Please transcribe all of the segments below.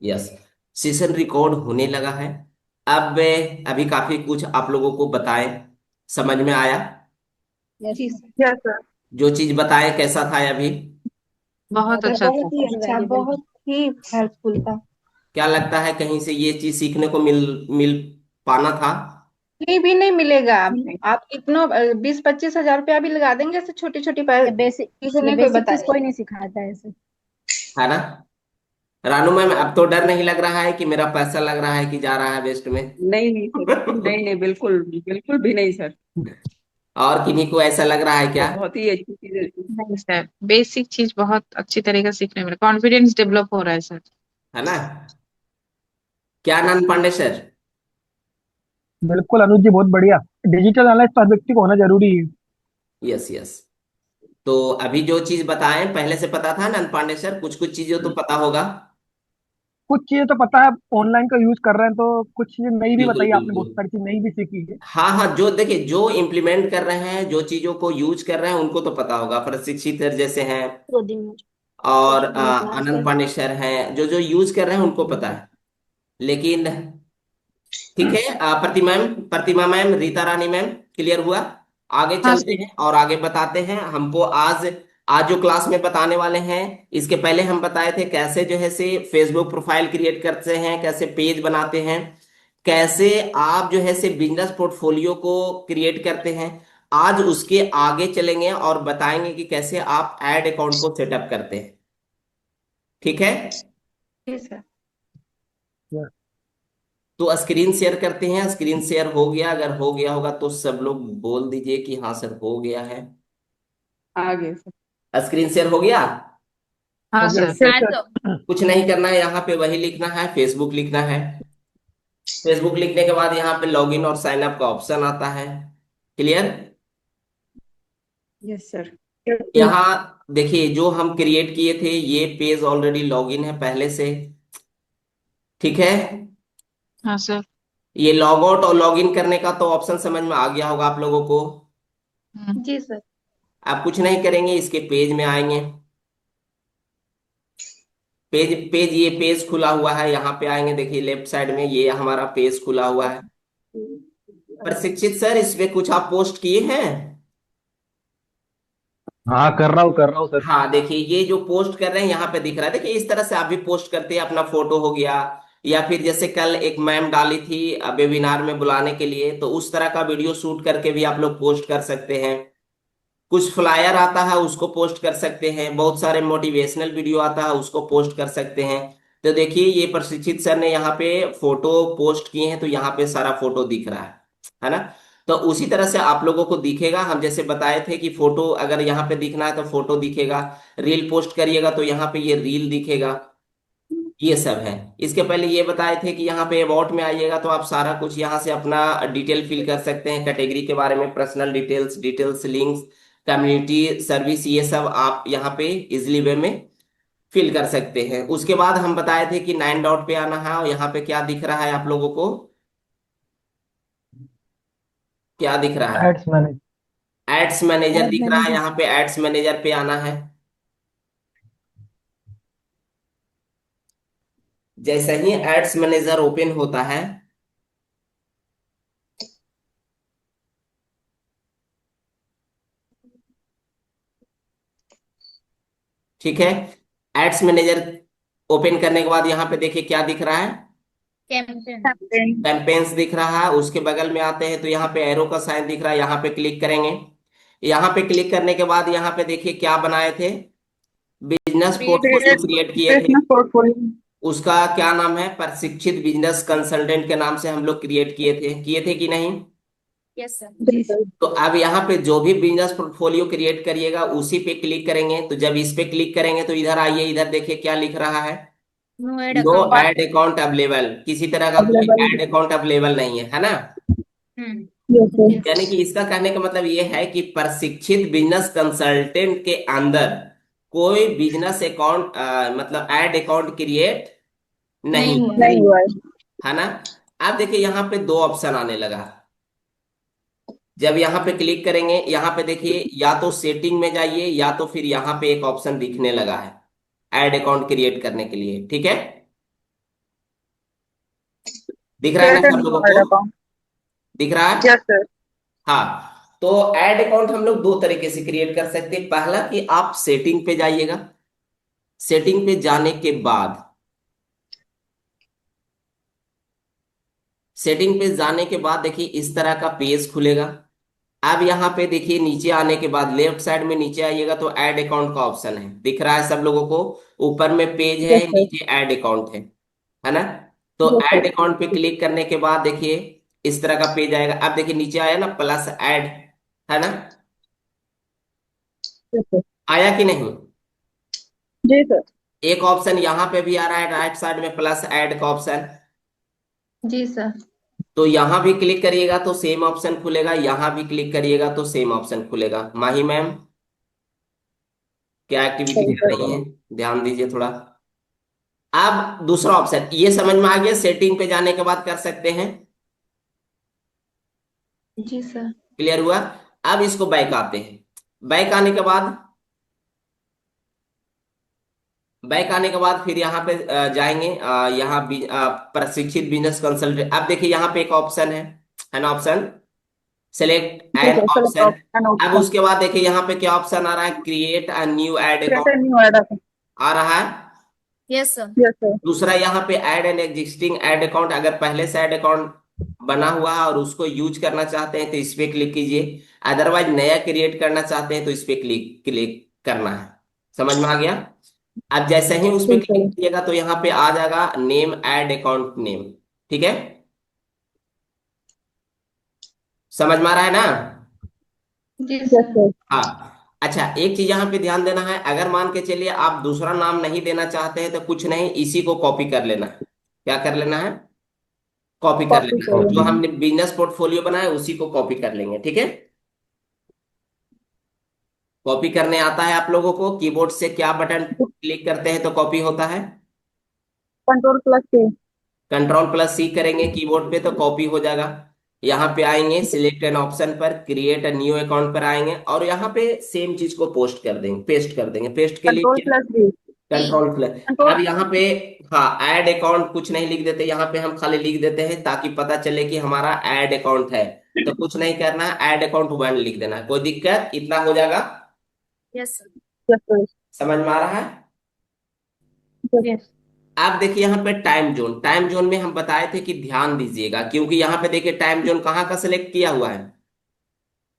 Yes, session record होने लगा है। अब अभी काफी कुछ आप लोगों को बताएं, समझ में आया? यस जी सर। Yes sir. जो चीज बताएं कैसा था अभी? बहुत बहुत सर अच्छा अच्छा था। बहुत था ही सर, अच्छा, वेरी वेल। बहुत ही हेल्पफुल था। क्या लगता है कहीं से ये चीज सीखने को मिल मिल पाना था? कहीं भी नहीं मिलेगा। आप कितना 20-25 हजार रुपया भी लगा देंगे ऐसे छोटी छोटी ये बेसिक किसी ये ने कोई बेसिक चीज बताया। कोई नहीं सिखाता है ऐसे। है ना? रानू मैम, अब तो डर नहीं लग रहा है कि मेरा पैसा लग रहा है कि जा रहा है वेस्ट में? नहीं नहीं सर, नहीं नहीं, बिल्कुल बिल्कुल भी नहीं सर। और किन्हीं को ऐसा लग रहा है क्या? बहुत ही अच्छी चीज। नहीं सर, बेसिक चीज बहुत अच्छी तरीके से सीखने में कॉन्फिडेंस डेवलप हो रहा है सर। है ना? क्या नाम पांडे सर? बिल्कुल अनुज जी, बहुत बढ़िया। डिजिटल एनालिस्ट हर व्यक्ति को होना जरूरी है। Yes yes. तो अभी जो चीज बताएं पहले से पता था ना पांडे सर? कुछ कुछ चीजें तो पता होगा। कुछ चीजें तो पता है, ऑनलाइन का यूज कर रहे हैं, तो कुछ चीजें नई भी बिल्कुल बताई आपने, बहुत बिल्कुल। सारी चीज नई भी सीखी है। हाँ हाँ, जो देखिए जो इम्प्लीमेंट कर रहे हैं, जो चीजों को यूज कर रहे हैं उनको तो पता होगा, प्रशिक्षित जैसे हैं दो दिन में और हाँ क्लास आनंद कर। पांडे सर हैं, जो जो यूज कर रहे हैं उनको पता है। लेकिन ठीक है, प्रतिमा मैम, रीता रानी मैम, क्लियर हुआ? आगे हाँ चलते सर। हैं और आगे बताते हैं। हमको आज आज जो क्लास में बताने वाले हैं, इसके पहले हम बताए थे कैसे जो है से फेसबुक प्रोफाइल क्रिएट करते हैं, कैसे पेज बनाते हैं, कैसे आप जो है से बिजनेस पोर्टफोलियो को क्रिएट करते हैं। आज उसके आगे चलेंगे और बताएंगे कि कैसे आप एड अकाउंट को सेटअप करते हैं। ठीक है? जी सर। Yes. तो स्क्रीन शेयर करते हैं। स्क्रीन शेयर हो गया? अगर हो गया होगा तो सब लोग बोल दीजिए कि हाँ सर हो गया है। आगे सर। स्क्रीन शेयर हो गया? हाँ हो गया। सर। यस हाँ सर। तो कुछ नहीं करना है, यहाँ पे वही लिखना है, फेसबुक लिखना है। फेसबुक लिखने के बाद यहाँ पे लॉगिन और साइन अप का ऑप्शन आता है। क्लियर? Yes sir. यहाँ देखिए जो हम क्रिएट किए थे ये पेज ऑलरेडी लॉगिन है पहले से। ठीक है? हाँ सर। ये लॉग आउट और लॉगिन करने का तो ऑप्शन समझ में आ गया होगा आप लोगों को। हम्म। जी सर। आप कुछ नहीं करेंगे, इसके पेज में आएंगे। पेज पेज ये पेज खुला हुआ है, यहाँ पे आएंगे, देखिए लेफ्ट साइड में ये हमारा पेज खुला हुआ है। प्रशिक्षित सर, इसमें कुछ आप पोस्ट किए हैं? हाँ, कर रहा हूँ सर। हाँ देखिए, ये जो पोस्ट कर रहे हैं यहाँ पे दिख रहा है, देखिए इस तरह से आप भी पोस्ट करते हैं, अपना फोटो हो गया, या फिर जैसे कल एक मैम डाली थी वेबिनार में बुलाने के लिए, तो उस तरह का वीडियो शूट करके भी आप लोग पोस्ट कर सकते हैं। कुछ फ्लायर आता है उसको पोस्ट कर सकते हैं, बहुत सारे मोटिवेशनल वीडियो आता है उसको पोस्ट कर सकते हैं। तो देखिए ये प्रशिक्षित सर ने यहाँ पे फोटो पोस्ट किए हैं, तो यहाँ पे सारा फोटो दिख रहा है ना? तो उसी तरह से आप लोगों को दिखेगा, हम जैसे बताए थे कि फोटो अगर यहाँ पे दिखना है तो फोटो दिखेगा, रील पोस्ट करिएगा तो यहाँ पे ये रील दिखेगा। ये सब है। इसके पहले ये बताए थे कि यहाँ पे अबाउट में आइएगा तो आप सारा कुछ यहाँ से अपना डिटेल फिल कर सकते हैं, कैटेगरी के बारे में, personal details, details, links, community service, ये सब आप यहाँ पे इजिली वे में फिल कर सकते हैं। उसके बाद हम बताए थे कि 9 डॉट पे आना है, और यहाँ पे क्या दिख रहा है आप लोगों को? क्या दिख रहा है? Ads manage. Ads manager ad दिख रहा है, मैनेजर। यहाँ पे एड्स मैनेजर पे आना है। जैसे ही एड्स मैनेजर ओपन होता है, ठीक है, एड्स मैनेजर ओपन करने के बाद यहाँ पे देखिए क्या दिख रहा है? कैंपेन। कैंपेन्स दिख रहा है। उसके बगल में आते हैं तो यहाँ पे एरो का साइन दिख रहा है, यहाँ पे क्लिक करेंगे। यहाँ पे क्लिक करने के बाद यहाँ पे देखिए क्या बनाए थे, बिजनेस पोर्टफोलियो क्रिएट किए थे। Business portfolio. उसका क्या नाम है? प्रशिक्षित बिजनेस कंसल्टेंट के नाम से हम लोग क्रिएट किए थे कि नहीं? Yes sir. जी सर। तो अब यहाँ पे जो भी बिजनेस पोर्टफोलियो क्रिएट करिएगा उसी पे क्लिक करेंगे। तो जब इस पे क्लिक करेंगे तो इधर आइए, इधर देखिए क्या लिख रहा है? No ad no account. Ad account available. किसी तरह का कोई एड अकाउंट अवेलेबल नहीं है, है ना? हम्म। Yes sir. यस। यानी कि इसका कहने का मतलब ये है कि प्रशिक्षित बिजनेस कंसल्टेंट के अंदर कोई बिजनेस अकाउंट मतलब एड अकाउंट क्रिएट नहीं नहीं है। हुआ। नहीं हुआ है। है ना? अब देखिए यहाँ पे दो ऑप्शन आने लगा। जब यहाँ पे क्लिक करेंगे, यहाँ पे देखिए या तो सेटिंग में जाइए या तो फिर यहाँ पे एक ऑप्शन दिखने लगा है एड अकाउंट क्रिएट करने के लिए। ठीक है? दिख रहा है ना Create a सब new लोगों ad को? account. दिख रहा है? Yes, sir. हाँ, तो ऐड अकाउंट हम लोग दो तरीके से क्रिएट कर सकते हैं। पहला कि आप सेटिंग पे जाइएगा, सेटिंग पे जाने के बाद, सेटिंग पे जाने के बाद देखिए इस तरह का पेज खुलेगा। अब यहाँ पे देखिए नीचे आने के बाद लेफ्ट साइड में नीचे आइएगा तो ऐड अकाउंट का ऑप्शन है, दिख रहा है सब लोगों को? ऊपर में पेज है, Yes, sir. नीचे ऐड अकाउंट है ना? तो Yes, sir. ऐड अकाउंट पे क्लिक करने के बाद देखिए इस तरह का पेज आएगा। अब देखिए नीचे आया ना प्लस ऐड, है ना? Yes, sir. आया कि नहीं? जी सर. एक ऑप्शन यहाँ पे भी आ रहा है राइट साइड में प्लस ऐड का ऑप्शन। जी सर। तो यहाँ भी क्लिक करिएगा तो सेम ऑप्शन खुलेगा, यहाँ भी क्लिक करिएगा तो सेम ऑप्शन खुलेगा। माही मैम क्या एक्टिविटी सही कर सर. रही है, ध्यान दीजिए थोड़ा। अब दूसरा ऑप्शन ये समझ में आ गया, सेटिंग पे जाने के बाद कर सकते हैं। जी सर। क्लियर हुआ? अब इसको बैक आते हैं। बैक आने के बाद, बैक आने के बाद फिर यहाँ पे जाएंगे, यहाँ प्रशिक्षित बिजनेस कंसल्टेंट। अब देखिए यहाँ पे एक ऑप्शन है ना? ऑप्शन सेलेक्ट जी an sir. Select option. an अब option. उसके बाद देखिए यहाँ पे क्या ऑप्शन आ रहा है, create a new ad Create account a new ad account. आ रहा है। Yes, sir. Yes, sir. दूसरा यहाँ पे add an existing ad account, अगर पहले से ऐड अकाउंट बना हुआ है और उसको यूज करना चाहते हैं तो इस पे क्लिक कीजिए, अदरवाइज नया क्रिएट करना चाहते हैं तो इस पे क्लिक क्लिक करना है। समझ में आ गया? अब जैसे ही उस पे जी क्लिक सर. कीजिएगा तो यहाँ पे आ जाएगा नेम ऐड अकाउंट नेम। ठीक है, समझ में आ रहा है ना? जी Yes, सर। sir. हाँ। अच्छा, एक चीज यहाँ पे ध्यान देना है, अगर मान के चलिए आप दूसरा नाम नहीं देना चाहते हैं तो कुछ नहीं, इसी को कॉपी कर लेना है। क्या कर लेना है? कॉपी कर Copy लेना है। sir. जो हमने बिजनेस पोर्टफोलियो बनाया उसी को कॉपी कर लेंगे। ठीक है, कॉपी करने आता है आप लोगों को? कीबोर्ड से क्या बटन क्लिक करते हैं तो कॉपी होता है? Control plus C. Control plus C करेंगे कीबोर्ड पे तो कॉपी हो जाएगा। यहाँ पे आएंगे सिलेक्ट एन ऑप्शन पर, क्रिएट अ न्यू अकाउंट पर आएंगे और यहाँ पे सेम चीज को पोस्ट कर देंगे, पेस्ट कर देंगे। पेस्ट के लिए Control क्या? plus D. Control plus. Control. अब यहाँ पे हाँ ऐड अकाउंट कुछ नहीं लिख देते, यहाँ पे हम खाली लिख देते हैं ताकि पता चले कि हमारा ऐड अकाउंट है। तो कुछ नहीं करना है, ऐड अकाउंट 1 लिख देना है। कोई दिक्कत? इतना हो जाएगा। Yes, sir. Yes, sir. समझ में आ रहा है? Yes. आप देखिए यहाँ पे टाइम जोन, टाइम जोन में हम बताए थे कि ध्यान दीजिएगा, क्योंकि यहाँ पे देखिए टाइम जोन कहाँ का सिलेक्ट किया हुआ है?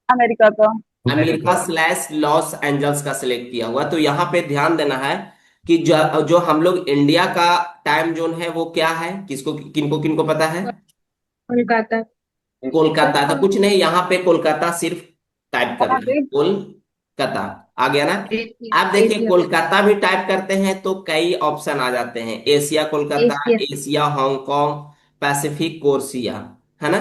अमेरिका का. अमेरिका स्लैश लॉस एंजल्स का सिलेक्ट किया हुआ। तो यहाँ पे ध्यान देना है कि जो हम लोग इंडिया का टाइम जोन है वो क्या है, किसको किनको किनको पता है? कोलकाता। कोलकाता। तो कुछ नहीं, यहाँ पे कोलकाता सिर्फ टाइप करना है, अभी. कोलकाता। आ गया ना? आप देखिए एशिया। कोलकाता भी टाइप करते हैं तो कई ऑप्शन आ जाते हैं, Asia Kolkata, Asia. Asia Hong Kong, Pacific कोर्सिया, है ना?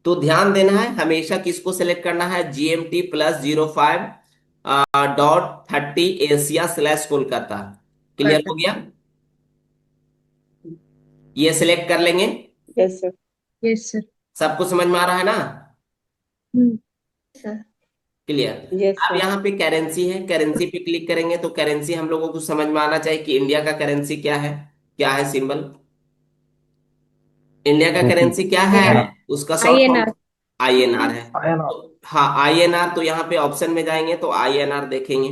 तो ध्यान देना है हमेशा किसको सेलेक्ट करना है, GMT +05.30 Asia slash Kolkata. Clear हो गया? ये सिलेक्ट कर लेंगे। Yes, sir. Yes sir. सबको समझ में आ रहा है ना? सर। क्लियर। Yes, अब sir. यहाँ पे करेंसी है, करेंसी पे क्लिक करेंगे तो करेंसी हम लोगों को समझ में आना चाहिए कि इंडिया का करेंसी क्या है। क्या है सिंबल? इंडिया का रुपी। करेंसी क्या है? उसका शॉर्ट फॉर्म INR. INR है। आया ना? तो हाँ INR, तो यहाँ पे ऑप्शन में जाएंगे तो INR देखेंगे,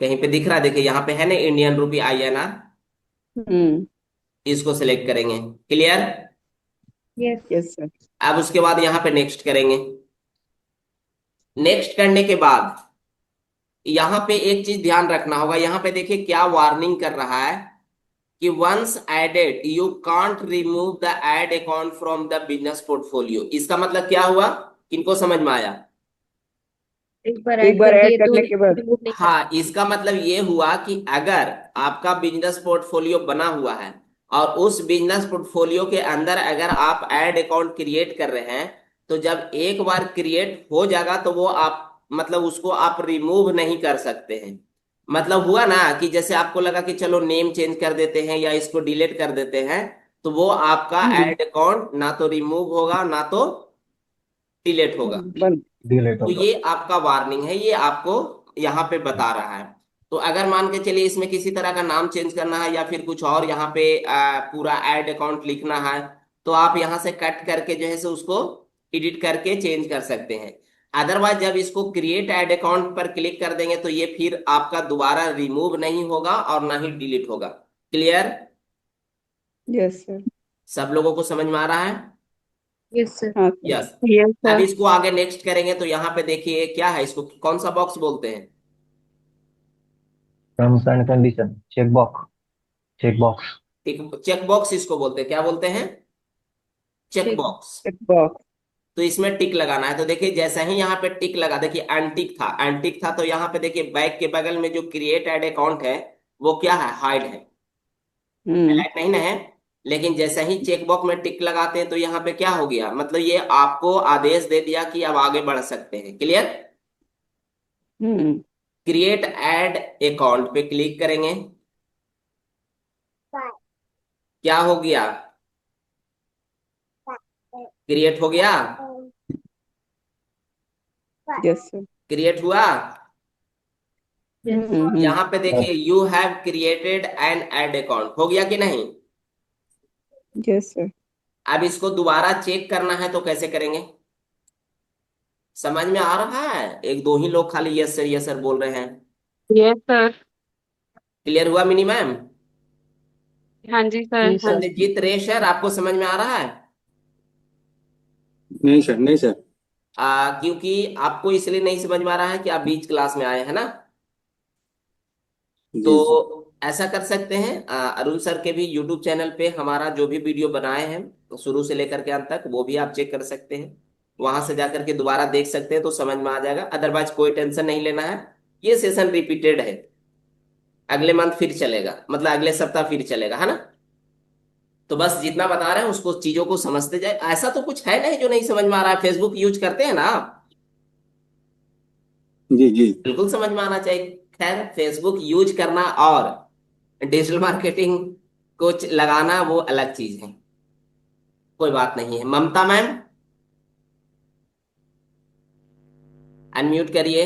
कहीं पे दिख रहा है? देखिए यहाँ पे है ना इंडियन रुपी INR, Hmm. इसको सिलेक्ट करेंगे। क्लियर? Yes. Yes, sir. अब उसके बाद यहाँ पे नेक्स्ट करेंगे। नेक्स्ट करने के बाद यहाँ पे एक चीज ध्यान रखना होगा, यहाँ पे देखिए क्या वार्निंग कर रहा है कि once added you can't remove the ad account from the business portfolio. इसका मतलब क्या हुआ, किनको समझ में आया? एक बार एक ऐड बार कर ऐड दिए तो करने के बाद. remove नहीं कर हाँ, इसका मतलब ये हुआ कि अगर आपका बिजनेस पोर्टफोलियो बना हुआ है और उस बिजनेस पोर्टफोलियो के अंदर अगर आप ऐड अकाउंट क्रिएट कर रहे हैं तो जब एक बार क्रिएट हो जाएगा तो वो आप मतलब उसको आप रिमूव नहीं कर सकते हैं। मतलब हुआ ना कि जैसे आपको लगा कि चलो नेम चेंज कर देते हैं या इसको डिलीट कर देते हैं, तो वो आपका Hmm. ऐड अकाउंट ना तो रिमूव होगा ना तो डिलीट होगा। बंद. डिलीट तो होगा। ये आपका वार्निंग है, ये आपको यहाँ पे बता रहा है। तो अगर मान के चलिए इसमें किसी तरह का नाम चेंज करना है या फिर कुछ और यहाँ पे पूरा ऐड अकाउंट लिखना है, तो आप यहाँ से कट करके जो है सो उसको एडिट करके चेंज कर सकते हैं। अदरवाइज जब इसको क्रिएट ऐड अकाउंट पर क्लिक कर देंगे तो ये फिर आपका दोबारा रिमूव नहीं होगा और ना ही डिलीट होगा। क्लियर? Yes sir. सब लोगों को समझ में आ रहा है? Yes sir. हाँ सर। यस। यस अब सर। इसको आगे नेक्स्ट करेंगे तो यहाँ पे देखिए क्या है, इसको कौन सा बॉक्स बोलते हैं? Terms and condition, check box. Check box इसको बोलते हैं। क्या बोलते हैं? चेक ठीक। बॉक्स। Check box. तो इसमें टिक लगाना है। तो देखिए जैसा ही यहाँ पे टिक लगा, देखिए अनटिक था तो यहाँ पे देखिए बैक के बगल में जो क्रिएट एड अकाउंट है वो क्या है? हाइड है, हम्म। हाइलाइट नहीं ना है। लेकिन जैसे ही चेक बॉक्स में टिक लगाते हैं तो यहाँ पे क्या हो गया, मतलब ये आपको आदेश दे दिया कि अब आगे बढ़ सकते हैं। क्लियर? हम्म। क्रिएट एड अकाउंट पे क्लिक करेंगे, क्या हो गया? क्रिएट हो गया, यस सर। क्रिएट हुआ। हम्म। यहाँ पे देखिए you have created an ad account, हो गया कि नहीं? Yes sir. अब इसको दोबारा चेक करना है तो कैसे करेंगे? समझ में आ रहा है? एक दो ही लोग खाली यस सर बोल रहे हैं। Yes sir. क्लियर हुआ मिनी मैम? हाँ जी सर। जी सर। सत्यजीत रे सर, आपको समझ में आ रहा है? नहीं सर, नहीं सर। क्योंकि आपको इसलिए नहीं समझ में आ रहा है कि आप बीच क्लास में आए हैं ना। जी जी। तो ऐसा कर सकते हैं, अरुण सर के भी यूट्यूब चैनल पे हमारा जो भी वीडियो बनाए हैं तो शुरू से लेकर के अंत तक वो भी आप चेक कर सकते हैं। वहां से जाकर के दोबारा देख सकते हैं तो समझ में आ जाएगा। अदरवाइज कोई टेंशन नहीं लेना है, ये सेशन रिपीटेड है, अगले मंथ फिर चलेगा, मतलब अगले सप्ताह फिर चलेगा, है ना। तो बस जितना बता रहे हैं उसको चीजों को समझते जाए। ऐसा तो कुछ है नहीं जो नहीं समझ में आ रहा है। फेसबुक यूज करते हैं ना आप? जी जी। बिल्कुल समझ में आना चाहिए। खैर फेसबुक यूज करना और डिजिटल मार्केटिंग कुछ लगाना वो अलग चीज है, कोई बात नहीं है। ममता मैम अनम्यूट करिए।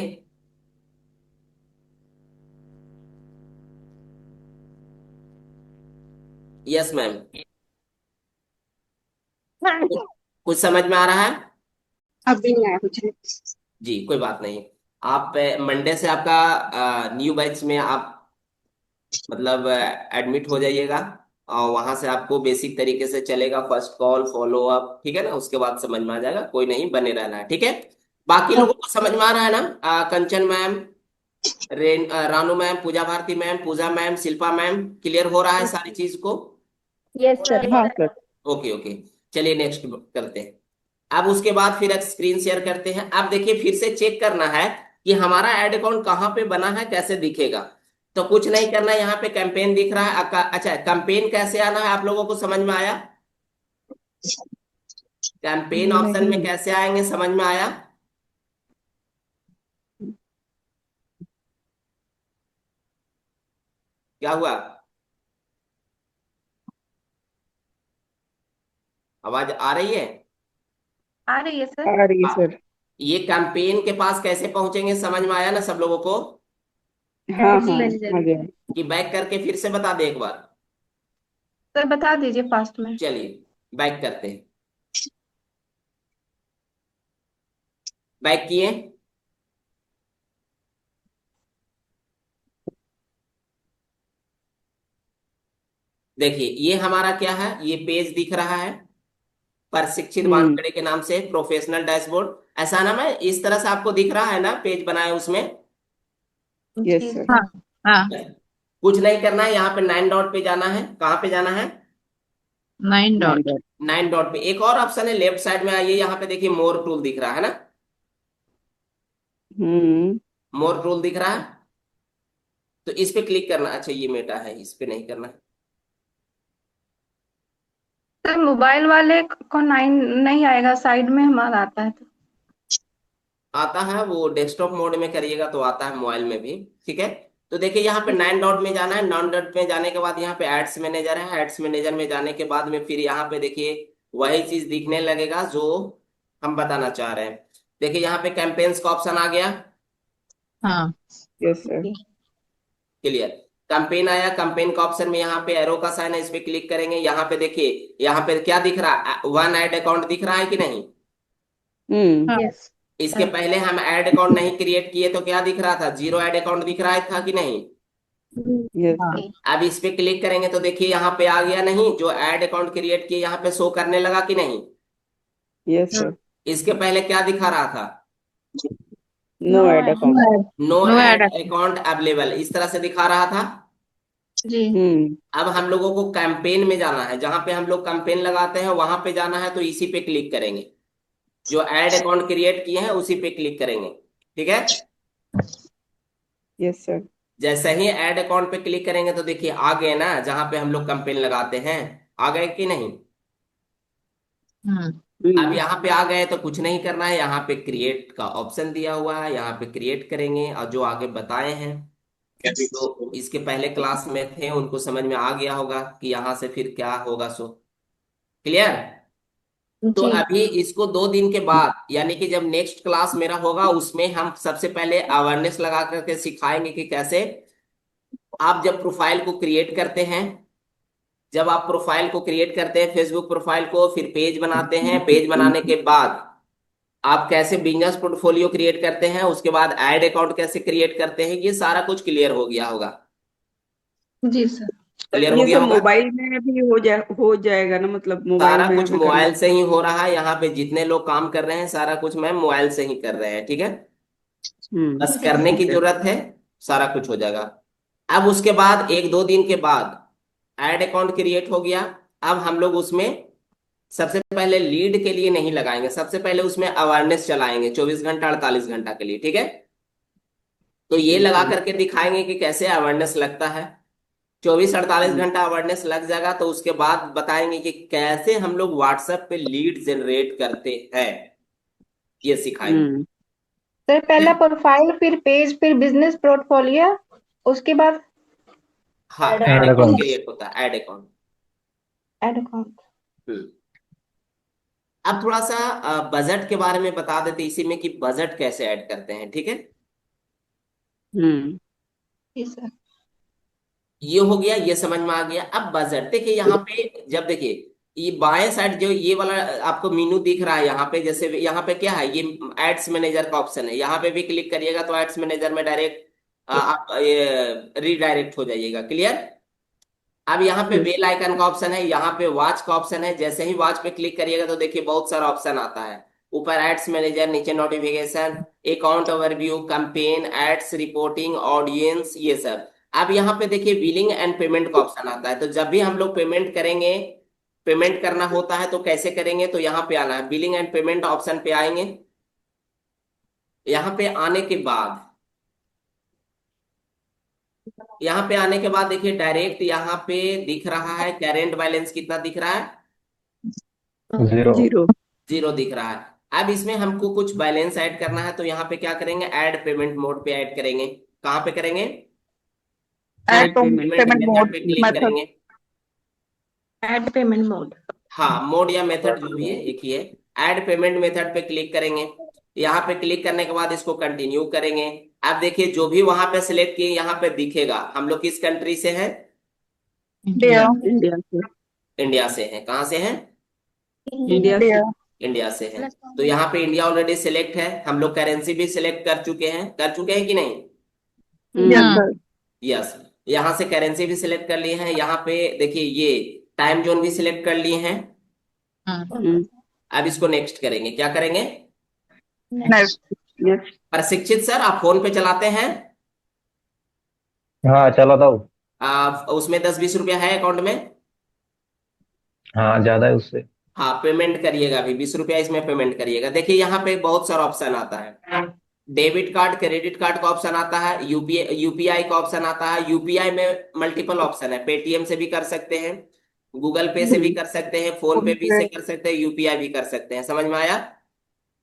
यस मैम, कुछ समझ में आ रहा है? अभी नहीं आया कुछ। जी कोई बात नहीं। आप मंडे से आपका न्यू बैच में आप मतलब एडमिट हो जाइएगा और वहां से आपको बेसिक तरीके से चलेगा, फर्स्ट कॉल फॉलो अप, ठीक है ना। उसके बाद समझ में आ जाएगा, कोई नहीं, बने रहना है, ठीक है। बाकी लोगों को समझ में आ रहा है ना? कंचन मैम, रानू मैम, पूजा भारती मैम, पूजा मैम, शिल्पा मैम, क्लियर हो रहा है सारी चीज को? Yes sir. हाँ सर। ओके ओके, चलिए नेक्स्ट करते हैं। अब उसके बाद फिर स्क्रीन शेयर करते हैं। अब देखिए फिर से चेक करना है कि हमारा एड अकाउंट कहाँ पे बना है, कैसे दिखेगा। तो कुछ नहीं करना है, यहाँ पे कैंपेन दिख रहा है। अच्छा कैंपेन कैसे आना है आप लोगों को समझ में आया? कैंपेन ऑप्शन में नहीं। कैसे आएंगे समझ में आया? क्या हुआ? आवाज आ रही है? आ रही है सर। आ रही है हाँ, सर। ये कैंपेन के पास कैसे पहुंचेंगे समझ में आया ना सब लोगों को? हाँ जी हाँ आ गया। कि बैक करके फिर से बता दे एक बार? सर बता दीजिए फास्ट में। चलिए बैक करते हैं। बैक किए, देखिए ये हमारा क्या है, ये पेज दिख रहा है प्रशिक्षित हम्म। वानखेड़े के नाम से, प्रोफेशनल डैशबोर्ड, ऐसा नाम है। इस तरह से आपको दिख रहा है ना, पेज बनाए उसमें। यस जी सर। हाँ सर। हाँ। कुछ नहीं करना है, यहाँ पे 9 डॉट पे जाना है। कहाँ पे जाना है? 9 डॉट। 9 डॉट पे एक और ऑप्शन है, लेफ्ट साइड में आइए, यहाँ पे देखिए मोर टूल दिख रहा है ना। हम्म। मोर टूल दिख रहा है, तो इस पे क्लिक करना। अच्छा ये मेटा है, इस पे नहीं करना है। सर मोबाइल वाले को नहीं आएगा, साइड में हमारा आता है तो। आता है वो डेस्कटॉप मोड में करिएगा तो आता है मोबाइल में भी, ठीक है। तो देखिए यहाँ पे 9 डॉट में जाना है। 9 डॉट में जाने के बाद यहाँ पे एड्स मैनेजर है। एड्स मैनेजर में जाने के बाद में फिर यहाँ पे देखिए वही चीज दिखने लगेगा जो हम बताना चाह रहे हैं। देखिए यहाँ पे कैंपेन्स का ऑप्शन आ गया। हाँ। Yes sir. क्लियर। कैंपेन आया, कैंपेन का ऑप्शन में यहाँ पे एरो का साइन है, इस पे क्लिक करेंगे। यहाँ पे देखिए, यहाँ पे क्या दिख रहा है, वन ऐड अकाउंट दिख रहा है कि नहीं। Yes. इसके पहले हम ऐड अकाउंट नहीं क्रिएट किए तो क्या दिख रहा था, जीरो ऐड अकाउंट दिख रहा था कि नहीं। यस अब इस पे क्लिक करेंगे तो देखिए यहाँ पे आ गया, नहीं जो ऐड अकाउंट क्रिएट किए यहाँ पे शो करने लगा कि नहीं। यस सर, इसके पहले क्या दिखा रहा था, no ad account. No No ad add account available, इस तरह से दिखा रहा था। जी। अब हम लोगों को कैंपेन में जाना है, जहां पे हम लोग कैंपेन लगाते हैं वहां पे जाना है, तो इसी पे क्लिक करेंगे, जो ऐड अकाउंट क्रिएट किए हैं उसी पे क्लिक करेंगे, ठीक है। यस सर, जैसे ही ऐड अकाउंट पे क्लिक करेंगे तो देखिए आ गए ना, जहां पे हम लोग कैंपेन लगाते हैं, आ गए कि नहीं। अब यहाँ पे आ गए तो कुछ नहीं करना है, यहाँ पे क्रिएट का ऑप्शन दिया हुआ है, यहाँ पे क्रिएट करेंगे। और जो आगे बताए हैं, तो इसके पहले क्लास में थे उनको समझ में आ गया होगा कि यहाँ से फिर क्या होगा, सो क्लियर। तो जी। अभी इसको 2 दिन के बाद, यानी कि जब नेक्स्ट क्लास मेरा होगा, उसमें हम सबसे पहले अवेयरनेस लगा करके सिखाएंगे कि कैसे आप जब प्रोफाइल को क्रिएट करते हैं, जब आप प्रोफाइल को क्रिएट करते हैं फेसबुक प्रोफाइल को, फिर पेज बनाते हैं, पेज बनाने के बाद आप कैसे बिजनेस पोर्टफोलियो क्रिएट करते हैं, उसके बाद ऐड अकाउंट कैसे क्रिएट करते हैं, ये सारा कुछ क्लियर हो गया होगा। जी सर। क्लियर हो ये गया सब होगा। मोबाइल में भी हो जाएगा ना, मतलब मोबाइल सारा में कुछ हमें करना। मोबाइल से ही हो रहा है, यहाँ पे जितने लोग काम कर रहे हैं सारा कुछ मैम मोबाइल से ही कर रहे हैं, ठीक है। बस करने की ठीक है। जरूरत है, सारा कुछ हो जाएगा। अब उसके बाद 1-2 दिन के बाद ऐड अकाउंट क्रिएट हो गया। अब हम लोग उसमें सबसे पहले लीड के लिए नहीं लगाएंगे, सबसे पहले उसमें अवेयरनेस चलाएंगे 24 घंटा 48 घंटा के लिए, ठीक है। तो ये लगा करके दिखाएंगे कि कैसे अवेयरनेस लगता है। 24-48 घंटा अवेयरनेस लग जाएगा तो उसके बाद बताएंगे कि कैसे हम लोग व्हाट्सएप पे लीड जनरेट करते हैं, ये सिखाएंगे। सर पहला प्रोफाइल, फिर पेज, फिर बिजनेस पोर्टफोलियो, उसके बाद हाँ, Add add account. Account create होता है, ऐड अकाउंट। Ad account. अब थोड़ा सा बजट के बारे में बता देते इसी में, कि बजट कैसे ऐड करते हैं, ठीक है। जी सर। ये हो गया, ये समझ में आ गया। अब बजट देखिए, यहाँ पे जब देखिए ये बाएं साइड जो ये वाला आपको मेनू दिख रहा है, यहाँ पे जैसे यहाँ पे क्या है, ये एड्स मैनेजर का ऑप्शन है, यहाँ पे भी क्लिक करिएगा तो एड्स मैनेजर में डायरेक्ट आप ये रीडायरेक्ट हो जाइएगा, क्लियर। अब यहाँ पे बेल आइकन का ऑप्शन है, यहाँ पे वॉच का ऑप्शन है, जैसे ही वॉच पे क्लिक करिएगा तो देखिए बहुत सारा ऑप्शन आता है। ऊपर एड्स मैनेजर, नीचे notification, account overview, campaign, ads reporting, audience, ये सब। अब यहाँ पे देखिए बिलिंग एंड पेमेंट का ऑप्शन आता है। तो जब भी हम लोग पेमेंट करेंगे, पेमेंट करना होता है तो कैसे करेंगे, तो यहाँ पे आना है, बिलिंग एंड पेमेंट ऑप्शन पे आएंगे। यहाँ पे आने के बाद, यहाँ पे आने के बाद देखिए डायरेक्ट यहाँ पे दिख रहा है करेंट बैलेंस कितना दिख रहा है, 0. 0 दिख रहा है। अब इसमें हमको कुछ बैलेंस ऐड करना है, तो यहाँ पे क्या करेंगे, ऐड पेमेंट मोड पे ऐड करेंगे। कहाँ पे करेंगे, add payment payment method mode पे क्लिक करेंगे। Add payment mode. हाँ, मोड या मेथड जो भी है एक ही है। ऐड पेमेंट मेथड पे क्लिक करेंगे। यहाँ पे क्लिक करने के बाद इसको कंटिन्यू करेंगे। अब देखिए जो भी वहां पे सिलेक्ट किए यहाँ पे दिखेगा, हम लोग किस कंट्री से हैं, इंडिया से। इंडिया से हैं। कहाँ से हैं, इंडिया से। इंडिया से हैं। तो यहाँ पे इंडिया ऑलरेडी सिलेक्ट है, हम लोग करेंसी भी सिलेक्ट कर चुके हैं कि नहीं। यस, यहाँ से करेंसी भी सिलेक्ट कर लिए हैं। यहाँ पे देखिए ये टाइम जोन भी सिलेक्ट कर लिए हैं। अब इसको नेक्स्ट करेंगे, क्या करेंगे, यस प्रशिक्षित सर आप फोन पे चलाते हैं, हाँ चलाता हूँ। उसमें 10-20 रुपया है अकाउंट में। हाँ ज्यादा है उससे। हाँ, पेमेंट करिएगा, अभी 20 रुपया इसमें पेमेंट करिएगा। देखिए यहाँ पे बहुत सारा ऑप्शन आता है, डेबिट कार्ड, क्रेडिट कार्ड का ऑप्शन आता है, यूपीआई का ऑप्शन आता है। यूपीआई में मल्टीपल ऑप्शन है, पेटीएम से भी कर सकते हैं, गूगल पे से भी कर सकते हैं, फोन पे भी से कर सकते हैं, यूपीआई भी कर सकते हैं। समझ में आया।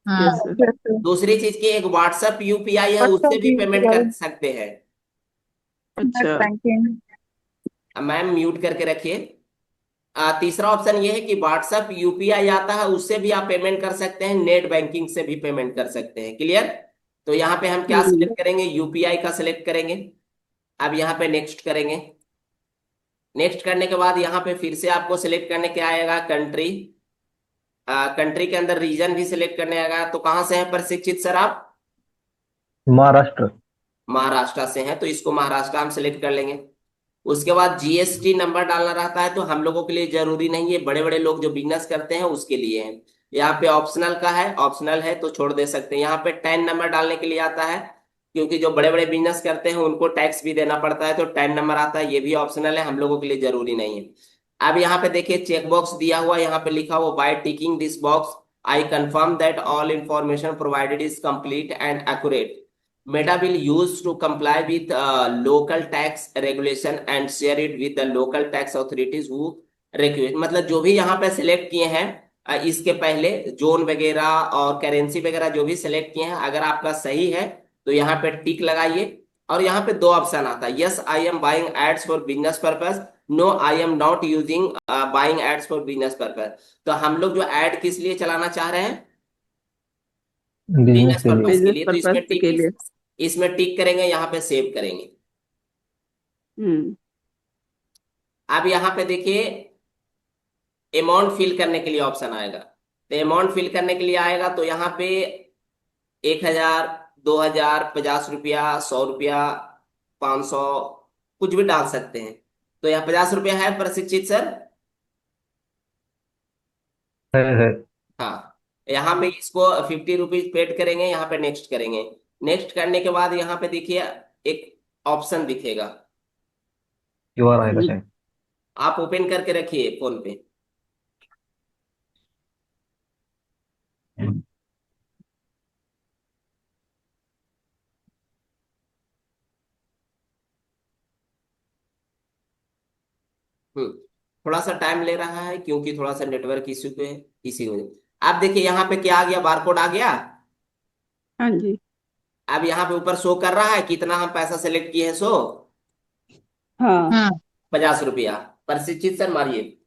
दूसरी चीज की एक व्हाट्सएप यूपीआई है, उससे भी पेमेंट कर सकते हैं। अच्छा, मैम म्यूट करके रखिए। तीसरा ऑप्शन ये है कि व्हाट्सएप यूपीआई आता है, उससे भी आप पेमेंट कर सकते हैं, नेट बैंकिंग से भी पेमेंट कर सकते हैं, क्लियर। तो यहाँ पे हम क्या सिलेक्ट करेंगे, यूपीआई का सिलेक्ट करेंगे। अब यहाँ पे नेक्स्ट करेंगे। नेक्स्ट करने के बाद यहाँ पे फिर से आपको सिलेक्ट करने के आएगा कंट्री। कंट्री के अंदर रीजन भी सिलेक्ट करने आएगा। तो कहाँ से हैं प्रशिक्षित सर आप? महाराष्ट्र। महाराष्ट्र से हैं, तो इसको महाराष्ट्र हम सिलेक्ट कर लेंगे। उसके बाद जीएसटी नंबर डालना रहता है, तो हम लोगों के लिए जरूरी नहीं है, बड़े बड़े लोग जो बिजनेस करते हैं उसके लिए है। यहाँ पे ऑप्शनल का है, ऑप्शनल है तो छोड़ दे सकते हैं। यहाँ पे टैन नंबर डालने के लिए आता है, क्योंकि जो बड़े बड़े बिजनेस करते हैं उनको टैक्स भी देना पड़ता है, तो टैन नंबर आता है, ये भी ऑप्शनल है, हम लोगों के लिए जरूरी नहीं है। अब यहाँ पे देखिए चेक बॉक्स दिया हुआ, यहाँ पे लिखा हुआ by ticking this box I confirm that all information provided is complete and accurate. Meta will use to comply with local tax regulation and share it with the local tax authorities who request। मतलब जो भी यहाँ पे select किए हैं इसके पहले zone वगैरह और करेंसी वगैरह जो भी सिलेक्ट किए हैं, अगर आपका सही है तो यहाँ पे टिक लगाइए। और यहाँ पे दो ऑप्शन आता है, yes I am buying ads for business purpose, no I am not using buying ads for business purpose. तो हम लोग जो एड किस लिए चलाना चाह रहे हैं? बिजनेस बिजनेस के लिए। पर्पस के बिजनेस लिए। तो पर्पस के लिए। इसमें टिक करेंगे, यहाँ पे सेव करेंगे। हम्म। अब यहाँ पे देखिए अमाउंट फिल करने के लिए ऑप्शन आएगा। तो अमाउंट फिल करने के लिए आएगा तो यहाँ पे 1000, 2000, 50 रुपया, 100 रुपया, 500, कुछ भी डाल सकते हैं। तो यहाँ 50 रुपया है प्रशिक्षित सर? है। हाँ, यहाँ पे इसको 50 रुपीज पेड करेंगे, यहाँ पे नेक्स्ट करेंगे। नेक्स्ट करने के बाद यहाँ पे देखिए एक ऑप्शन दिखेगा, क्यूआर आएगा शायद। आप ओपन करके रखिए फोन पे। थोड़ा सा टाइम ले रहा है क्योंकि थोड़ा सा नेटवर्क इश्यू पे है, इसी वजह। आप देखिए यहाँ पे क्या आ गया, बारकोड आ गया। हाँ जी। अब यहाँ पे ऊपर शो कर रहा है कितना हम पैसा सेलेक्ट किए हैं, 100, हाँ। हाँ 50 रुपया। प्रशिक्षित सर मारिए।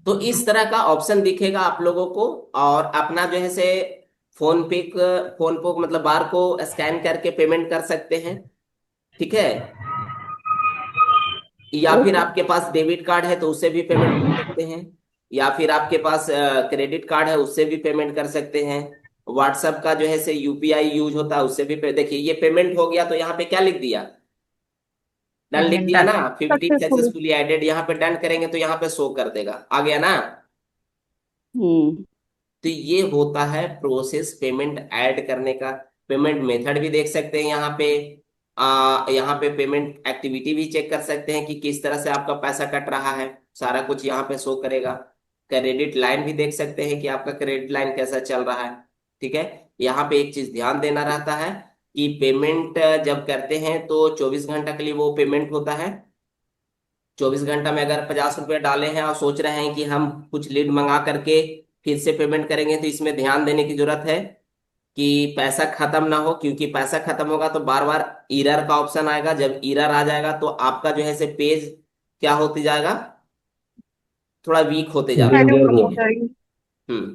तो इस तरह का ऑप्शन दिखेगा आप लोगों को, और अपना जो है से फोन पे मतलब बार को स्कैन करके पेमेंट कर सकते हैं, ठीक है। या फिर आपके पास डेबिट कार्ड है तो उससे भी पेमेंट कर सकते हैं, या फिर आपके पास क्रेडिट कार्ड है उससे भी पेमेंट कर सकते हैं। व्हाट्सएप का जो है से यूपीआई यूज होता है उससे भी देखिए ये पेमेंट हो गया, तो यहाँ पे क्या लिख दिया, डन लिख दिया ना, 15 सक्सेसफुली एडेड। यहाँ पे डन करेंगे तो यहाँ पे शो कर देगा, आ गया ना। हम्म। तो ये होता है प्रोसेस पेमेंट ऐड करने का। पेमेंट मेथड भी देख सकते हैं यहाँ पे। यहाँ पे पेमेंट एक्टिविटी भी चेक कर सकते हैं कि किस तरह से आपका पैसा कट रहा है, सारा कुछ यहाँ पे शो करेगा। क्रेडिट लाइन भी देख सकते हैं कि आपका क्रेडिट लाइन कैसा चल रहा है, ठीक है। यहाँ पे एक चीज ध्यान देना रहता है कि पेमेंट जब करते हैं तो 24 घंटा के लिए वो पेमेंट होता है। 24 घंटा में अगर 50 रुपये डाले हैं और सोच रहे हैं कि हम कुछ लीड मंगा करके फिर से पेमेंट करेंगे, तो इसमें ध्यान देने की जरूरत है कि पैसा खत्म ना हो, क्योंकि पैसा खत्म होगा तो बार बार एरर का ऑप्शन आएगा। जब एरर आ जाएगा तो आपका जो है से पेज क्या होते जाएगा, थोड़ा वीक होते जाएगा। हम्म।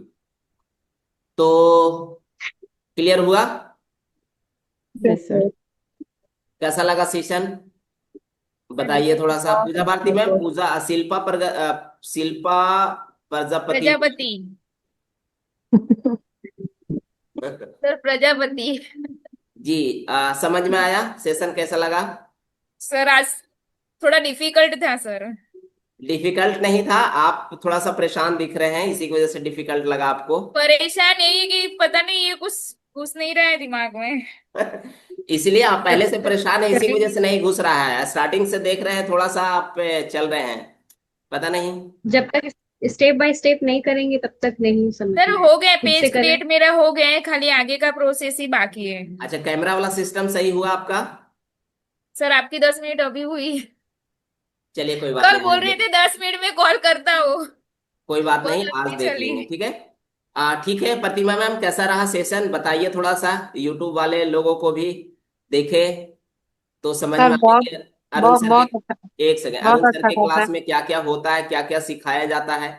तो क्लियर हुआ? Yes sir. कैसा लगा सेशन बताइए थोड़ा सा। पूजा भारती मैम, पूजा शिल्पा प्रजापति सर प्रजापति। जी समझ में आया? सेशन कैसा लगा? सर आज थोड़ा डिफिकल्ट था सर। डिफिकल्ट नहीं था, आप थोड़ा सा परेशान दिख रहे हैं, इसी की वजह से डिफिकल्ट लगा आपको। परेशान यही कि पता नहीं ये कुछ घुस नहीं रहा है दिमाग में। इसलिए आप पहले से परेशान है, इसी वजह से नहीं घुस रहा है। स्टार्टिंग से देख रहे हैं थोड़ा सा आप चल रहे हैं, पता नहीं। जब तक स्टेप बाय स्टेप नहीं करेंगे तब तक नहीं समझ सर में हो गया, खुद से पेज करें। क्रिएट मेरा हो गया है, खाली आगे का प्रोसेस ही बाकी है। अच्छा, कैमरा वाला सिस्टम सही हुआ आपका? सर आपकी 10 मिनट अभी हुई। चलिए कोई बात कल नहीं, बोल आज रहे थे 10 मिनट में कॉल करता हूँ। कोई बात बहुत नहीं, आज लंबी देख चली। लेंगे, ठीक है। ठीक है प्रतिमा मैम, कैसा रहा सेशन बताइए थोड़ा सा, यूट्यूब वाले लोगों को भी देखे। तो समझ में सर आ बहुत गया अरुण बहुत सर के। बहुत अच्छा, एक सेकंड, बहुत अरुण सर अच्छा के था क्लास सर। में क्या क्या होता है, क्या क्या सिखाया जाता है।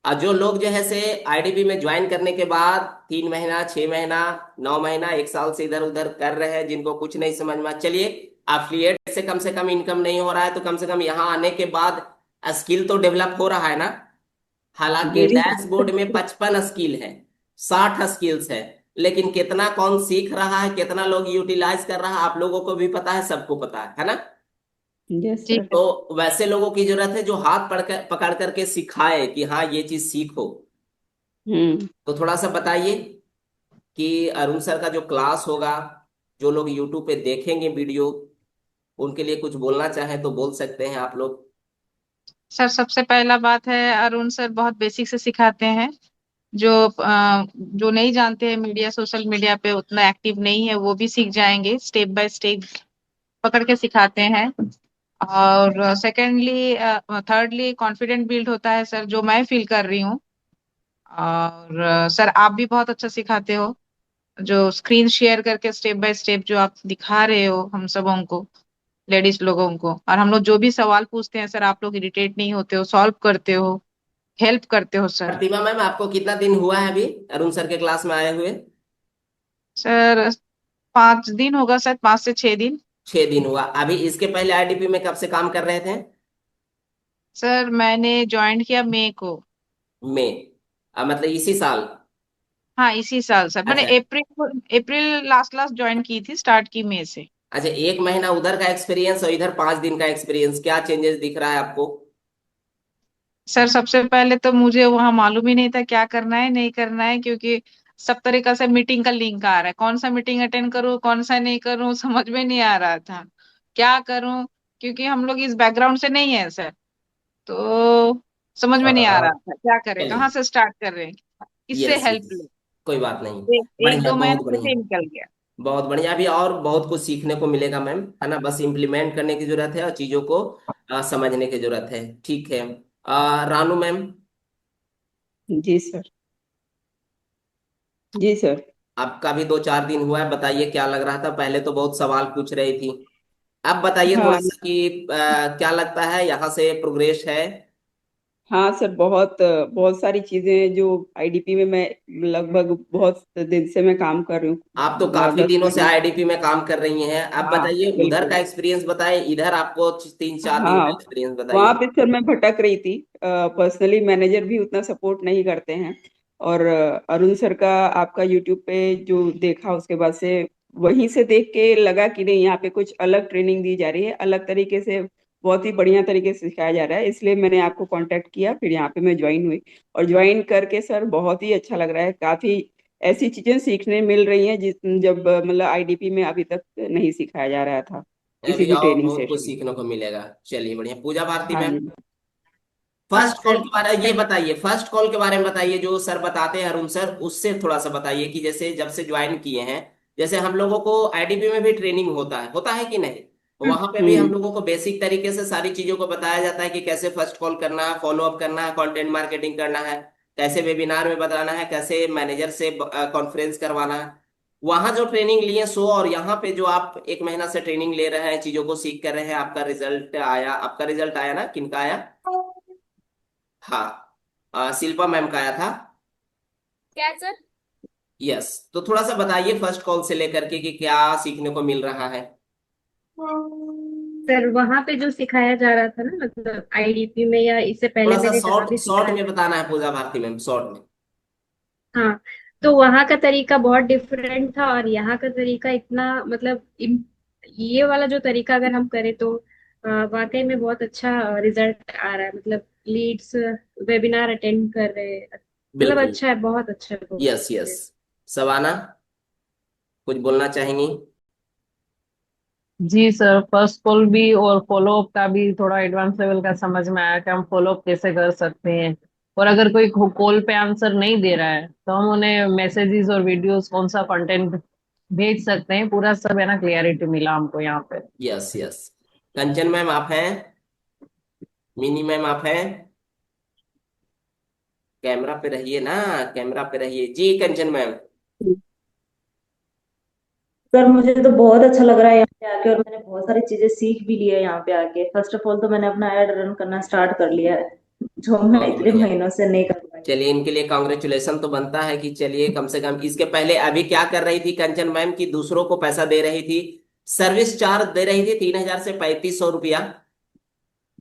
और जो लोग जो है से आईडीपी में ज्वाइन करने के बाद 3 महीना, 6 महीना, 9 महीना, 1 साल से इधर उधर कर रहे हैं, जिनको कुछ नहीं समझ में चलिए, एफिलिएट से कम इनकम नहीं हो रहा है, तो कम से कम यहाँ आने के बाद स्किल तो डेवलप हो रहा है ना। हालांकि डैशबोर्ड में 55 स्किल है, 60 स्किल्स है, लेकिन कितना कौन सीख रहा है, कितना लोग यूटिलाइज कर रहा है, आप लोगों को भी पता है, सबको पता है ना। यस जी सर। तो वैसे लोगों की जरूरत है जो हाथ पकड़ करके सिखाए कि हाँ ये चीज सीखो। हम्म। तो थोड़ा सा बताइए कि अरुण सर का जो क्लास होगा, जो लोग यूट्यूब पे देखेंगे वीडियो, उनके लिए कुछ बोलना चाहें तो बोल सकते हैं आप लोग। सर, सबसे पहला बात है, अरुण सर बहुत बेसिक से सिखाते हैं। जो नहीं जानते हैं, मीडिया सोशल मीडिया पे उतना एक्टिव नहीं है, वो भी सीख जाएंगे, स्टेप बाय स्टेप पकड़ के सिखाते हैं। और सेकेंडली, थर्डली कॉन्फिडेंट बिल्ड होता है सर, जो मैं फील कर रही हूँ। और सर, आप भी बहुत अच्छा सिखाते हो, जो स्क्रीन शेयर करके स्टेप बाय स्टेप जो आप दिखा रहे हो हम सबों को, लेडीज लोगों को, और हम लोग जो भी सवाल पूछते हैं सर, आप लोग इरिटेट नहीं होते हो, सॉल्व करते हो, हेल्प करते हो सर। प्रतिमा मैम, आपको कितना दिन हुआ है अभी अरुण सर के क्लास में आए हुए। सर 5 दिन होगा सर, 5 से 6 दिन। 6 दिन हुआ। अभी इसके पहले आईडीपी में कब से काम कर रहे थे। सर मैंने ज्वाइन किया मई को। में मतलब इसी साल। हाँ, इसी साल सर, मैंने अच्छा अप्रैल लास्ट लास्ट ज्वाइन की थी, स्टार्ट की मई से। अच्छा, 1 महीना उधर का एक्सपीरियंस और इधर 5 दिन का एक्सपीरियंस, क्या चेंजेस दिख रहा है आपको। सर सबसे पहले तो मुझे वहाँ मालूम ही नहीं था क्या करना है नहीं करना है, क्योंकि सब तरीका से मीटिंग का लिंक आ रहा है, कौन सा मीटिंग अटेंड करूँ कौन सा नहीं करूँ, समझ में नहीं आ रहा था क्या करूँ, क्योंकि हम लोग इस बैकग्राउंड से नहीं है सर। तो समझ में नहीं आ रहा था क्या करें, चलिए, कहाँ से स्टार्ट कर रहे हैं, किससे यस हेल्प यस, ले। कोई बात नहीं। एक बढ़िया, दो बहुत महीना बढ़िया, कैसे निकल गया। बहुत बढ़िया। अभी और बहुत कुछ सीखने को मिलेगा मैम, है ना। बस इम्प्लीमेंट करने की जरूरत है और चीजों को समझने की जरूरत है। ठीक है। रानू मैम, जी सर। जी सर। आपका भी 2 4 दिन हुआ है, बताइए क्या लग रहा था। पहले तो बहुत सवाल पूछ रही थी, अब बताइए थोड़ा हाँ। सा कि क्या लगता है यहाँ से प्रोग्रेस है। हाँ सर, बहुत बहुत सारी चीजें जो आईडीपी में मैं लगभग बहुत दिन से मैं काम कर रही हूँ। आप तो काफी दस दिनों से महीने आईडीपी में काम कर रही हैं। अब हाँ बताइए उधर का बिल्कुल। एक्सपीरियंस बताइए, इधर आपको 3 4 दिन का हाँ, एक्सपीरियंस वहाँ बताइए। पे सर मैं भटक रही थी। पर्सनली मैनेजर भी उतना सपोर्ट नहीं करते हैं। और अरुण सर का आपका यूट्यूब पे जो देखा, उसके बाद से वहीं से देख के लगा कि नहीं, यहाँ पे कुछ अलग ट्रेनिंग दी जा रही है, अलग तरीके से, बहुत ही बढ़िया तरीके से सिखाया जा रहा है, इसलिए मैंने आपको कांटेक्ट किया, फिर यहाँ पे मैं ज्वाइन हुई। और ज्वाइन करके सर बहुत ही अच्छा लग रहा है, काफी ऐसी चीजें सीखने मिल रही हैं जिस जब मतलब आईडीपी में अभी तक नहीं सिखाया जा रहा था, किसी अभी भी और ट्रेनिंग बहुत कुछ सेशन में। सीखने को मिलेगा। चलिए बढ़िया। पूजा भारती हाँ मैम, जी। हाँ फर्स्ट कॉल सर। के बारे में ये बताइए, फर्स्ट कॉल के बारे में बताइए, जो सर बताते हैं अरुण सर, उससे थोड़ा सा बताइए कि जैसे जब से ज्वाइन किए हैं, जैसे हम लोगों को आईडीपी में भी ट्रेनिंग होता है कि नहीं। वहां पे भी हम हम्म। लोगों को बेसिक तरीके से सारी चीजों को बताया जाता है कि कैसे फर्स्ट कॉल करना है, फॉलो अप करना है, कंटेंट मार्केटिंग करना है, कैसे वेबिनार में बताना है, कैसे मैनेजर से कॉन्फ्रेंस करवाना है। वहां जो ट्रेनिंग लिए सो, और यहाँ पे जो आप 1 महीना से ट्रेनिंग ले रहे हैं, चीजों को सीख कर रहे हैं, आपका रिजल्ट आया ना, किनका आया। हाँ, शिल्पा मैम का आया था। क्या सर? यस। तो थोड़ा सा बताइए फर्स्ट कॉल से लेकर के कि क्या सीखने को मिल रहा है। सर वहां पे जो सिखाया जा रहा था ना, मतलब आईडीपी में या इससे पहले थोड़ा सा मैंने जहाँ शॉर्ट भी शॉर्ट सिखाया। में बताना है पूजा भारती मैम, शॉर्ट में। हाँ, तो वहाँ का तरीका बहुत डिफरेंट था और यहाँ का तरीका इतना मतलब ये वाला जो तरीका अगर हम करें तो वाकई में बहुत अच्छा रिजल्ट आ रहा है। मतलब लीड्स वेबिनार अटेंड कर रहे हैं, मतलब बिल्कुल। अच्छा है, बहुत अच्छा है, बहुत यस अच्छा यस। है। सवाना, कुछ बोलना चाहेंगी। जी सर, फर्स्ट कॉल भी और फॉलो अप का भी थोड़ा एडवांस लेवल का समझ में आया कि हम फॉलो अप कैसे कर सकते हैं। और अगर कोई कॉल पे आंसर नहीं दे रहा है तो हम उन्हें मैसेजेस और वीडियोस कौन सा कंटेंट भेज सकते हैं, पूरा सब है ना, क्लियरिटी मिला हमको यहाँ पे। Yes yes. कंचन मैम आप हैं, मिनी मैम आप हैं, कैमरा पे रहिए ना, कैमरा पे रहिए जी। कंचन मैम, सर मुझे तो बहुत अच्छा लग रहा है यहाँ पे आके, और मैंने बहुत सारी चीजें सीख भी ली है यहाँ पे आके। फर्स्ट ऑफ ऑल तो मैंने अपना ऐड रन करना स्टार्ट कर लिया है, जो मैं बहुत इतने बढ़िया। महीनों से नहीं कर पाई। चलिए, इनके लिए कांग्रेचुलेशन तो बनता है कि चलिए कम से कम। इसके पहले अभी क्या कर रही थी कंचन मैम की दूसरों को पैसा दे रही थी, सर्विस चार्ज दे रही थी 3,000 से 3,500 रुपया।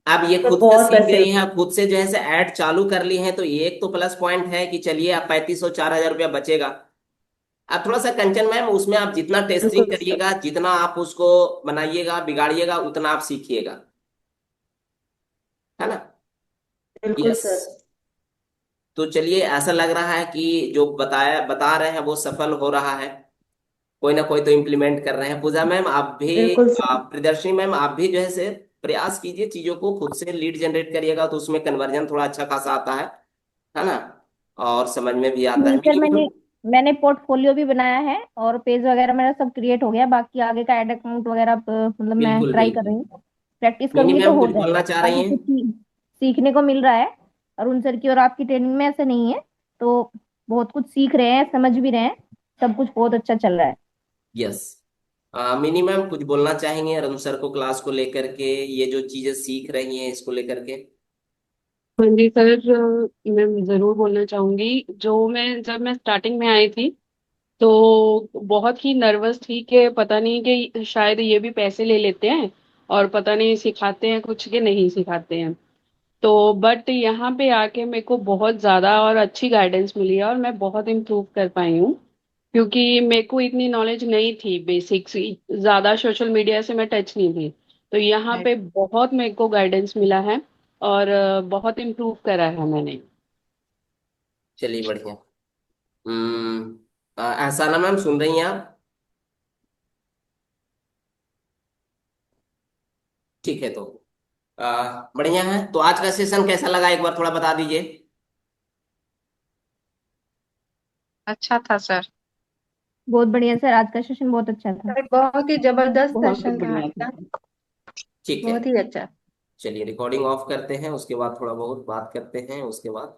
अब ये सर खुद से बहुत सीख पैसे गई है, खुद से जो है से ऐड चालू कर ली है, तो ये एक तो प्लस पॉइंट है कि चलिए अब 3,500 4,000 रुपया बचेगा। अब थोड़ा सा कंचन मैम उसमें आप जितना टेस्टिंग बिल्कुल सर। करिएगा, जितना आप उसको बनाइएगा बिगाड़िएगा, उतना आप सीखिएगा, है ना। बिल्कुल यस। सर। तो चलिए, ऐसा लग रहा है कि जो बता रहे हैं वो सफल हो रहा है। कोई ना कोई तो इम्प्लीमेंट कर रहे हैं। पूजा मैम आप भी, बिल्कुल सर। प्रियदर्शनी मैम आप भी जो है से प्रयास कीजिए, चीजों को खुद से लीड जनरेट करिएगा तो उसमें कन्वर्जन थोड़ा अच्छा खासा आता है ना, और समझ में भी आता है नहीं सर, मैंने मिनिमम। मैंने पोर्टफोलियो भी बनाया है और पेज वगैरह मेरा सब क्रिएट हो गया। बाकी आगे का एड अकाउंट वगैरह मतलब मैं बिल्कुल ट्राई कर रही बिल्कुल। हूँ। प्रैक्टिस मिनी करूंगी तो मैम हो कुछ बोलना जाएगा। चाह रही काफी हैं? कुछ सीखने को मिल रहा है अरुण सर की और आपकी ट्रेनिंग में, ऐसे नहीं है तो बहुत कुछ सीख रहे हैं, समझ भी रहे हैं। सब कुछ बहुत अच्छा चल रहा है। यस। मिनी मैम कुछ बोलना चाहेंगे अरुण सर को, क्लास को लेकर के, ये जो चीजें सीख रही हैं इसको लेकर के? हाँ जी सर, मैं जरूर बोलना चाहूंगी। जब मैं स्टार्टिंग में आई थी तो बहुत ही नर्वस थी कि पता नहीं कि शायद ये भी पैसे ले लेते हैं और पता नहीं सिखाते हैं कुछ कि नहीं सिखाते हैं। तो बट यहाँ पे आके मेरे को बहुत ज्यादा और अच्छी गाइडेंस मिली है और मैं बहुत इम्प्रूव कर पाई हूँ, क्योंकि मेरे को इतनी नॉलेज नहीं थी। बेसिक्स ज्यादा सोशल मीडिया से मैं टच नहीं थी, तो यहाँ पे बहुत मेरे को गाइडेंस मिला है और बहुत इम्प्रूव करा है मैंने। चलिए बढ़िया। एहसाना मैम सुन रही हैं आप? ठीक है, तो बढ़िया है। तो आज का सेशन कैसा लगा, एक बार थोड़ा बता दीजिए। अच्छा था सर। बहुत बढ़िया सर, आज का सेशन बहुत अच्छा था। सर बहुत ही जबरदस्त बहुत सेशन था बढ़िया आज का। था। ठीक है, बहुत ही अच्छा। चलिए रिकॉर्डिंग ऑफ करते हैं, उसके बाद थोड़ा बहुत बात करते हैं उसके बाद।